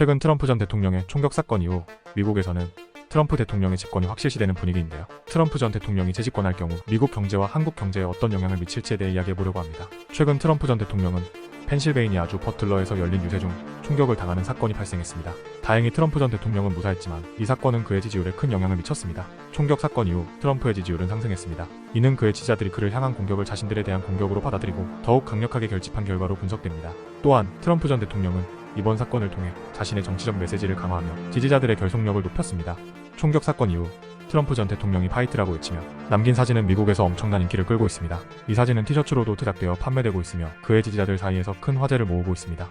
최근 트럼프 전 대통령의 총격 사건 이후 미국에서는 트럼프 대통령의 집권이 확실시되는 분위기인데요. 트럼프 전 대통령이 재집권할 경우 미국 경제와 한국 경제에 어떤 영향을 미칠지에 대해 이야기해보려고 합니다. 최근 트럼프 전 대통령은 펜실베이니아주 버틀러에서 열린 유세 중 총격을 당하는 사건이 발생했습니다. 다행히 트럼프 전 대통령은 무사했지만 이 사건은 그의 지지율에 큰 영향을 미쳤습니다. 총격 사건 이후 트럼프의 지지율은 상승했습니다. 이는 그의 지지자들이 그를 향한 공격을 자신들에 대한 공격으로 받아들이고 더욱 강력하게 결집한 결과로 분석됩니다. 또한 트럼프 전 대통령은 이번 사건을 통해 자신의 정치적 메시지를 강화하며 지지자들의 결속력을 높였습니다. 총격 사건 이후 트럼프 전 대통령이 파이트라고 외치며 남긴 사진은 미국에서 엄청난 인기를 끌고 있습니다. 이 사진은 티셔츠로도 제작되어 판매되고 있으며 그의 지지자들 사이에서 큰 화제를 모으고 있습니다.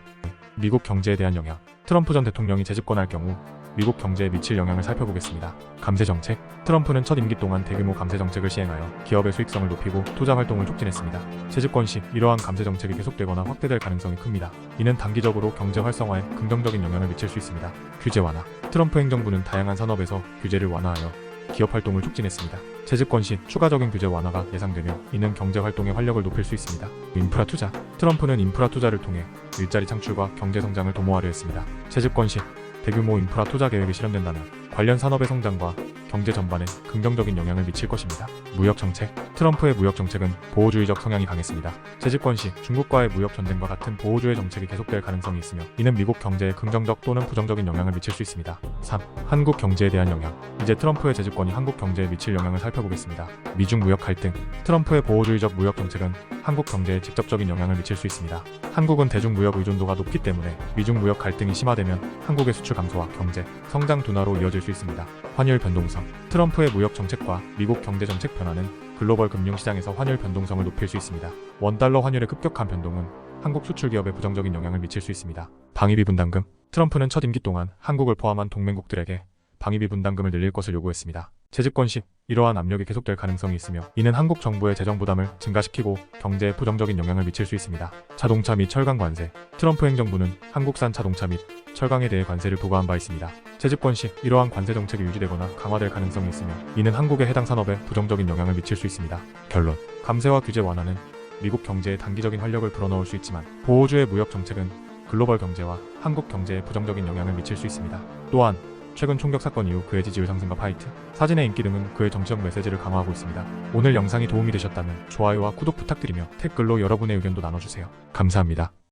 미국 경제에 대한 영향. 트럼프 전 대통령이 재집권할 경우 미국 경제에 미칠 영향을 살펴보겠습니다. 감세 정책. 트럼프는 첫 임기 동안 대규모 감세 정책을 시행하여 기업의 수익성을 높이고 투자 활동을 촉진했습니다. 재집권 시 이러한 감세 정책이 계속되거나 확대될 가능성이 큽니다. 이는 단기적으로 경제 활성화에 긍정적인 영향을 미칠 수 있습니다. 규제 완화. 트럼프 행정부는 다양한 산업에서 규제를 완화하여 기업 활동을 촉진했습니다. 재집권 시 추가적인 규제 완화가 예상되며 이는 경제 활동의 활력을 높일 수 있습니다. 인프라 투자. 트럼프는 인프라 투자를 통해 일자리 창출과 경제 성장을 도모하려 했습니다. 재집권 시 대규모 인프라 투자 계획이 실현된다면 관련 산업의 성장과 경제 전반에 긍정적인 영향을 미칠 것입니다. 무역 정책. 트럼프의 무역 정책은 보호주의적 성향이 강했습니다. 재집권 시 중국과의 무역 전쟁과 같은 보호주의 정책이 계속될 가능성이 있으며 이는 미국 경제에 긍정적 또는 부정적인 영향을 미칠 수 있습니다. 3. 한국 경제에 대한 영향. 이제 트럼프의 재집권이 한국 경제에 미칠 영향을 살펴보겠습니다. 미중 무역 갈등. 트럼프의 보호주의적 무역 정책은 한국 경제에 직접적인 영향을 미칠 수 있습니다. 한국은 대중 무역 의존도가 높기 때문에 미중 무역 갈등이 심화되면 한국의 수출 감소와 경제 성장 둔화로 이어질 수 있습니다. 환율 변동성. 트럼프의 무역 정책과 미국 경제 정책 변화는 글로벌 금융시장에서 환율 변동성을 높일 수 있습니다. 원달러 환율의 급격한 변동은 한국 수출 기업에 부정적인 영향을 미칠 수 있습니다. 방위비 분담금. 트럼프는 첫 임기 동안 한국을 포함한 동맹국들에게 방위비 분담금을 늘릴 것을 요구했습니다. 재집권 시 이러한 압력이 계속될 가능성이 있으며 이는 한국 정부의 재정 부담을 증가시키고 경제에 부정적인 영향을 미칠 수 있습니다. 자동차 및 철강 관세. 트럼프 행정부는 한국산 자동차 및 철강에 대해 관세를 부과한 바 있습니다. 재집권 시 이러한 관세 정책이 유지되거나 강화될 가능성이 있으며 이는 한국의 해당 산업에 부정적인 영향을 미칠 수 있습니다. 결론. 감세와 규제 완화는 미국 경제에 단기적인 활력을 불어넣을 수 있지만 보호주의 무역 정책은 글로벌 경제와 한국 경제에 부정적인 영향을 미칠 수 있습니다. 또한 최근 총격 사건 이후 그의 지지율 상승과 파이트, 사진의 인기 등은 그의 정치적 메시지를 강화하고 있습니다. 오늘 영상이 도움이 되셨다면 좋아요와 구독 부탁드리며 댓글로 여러분의 의견도 나눠주세요. 감사합니다.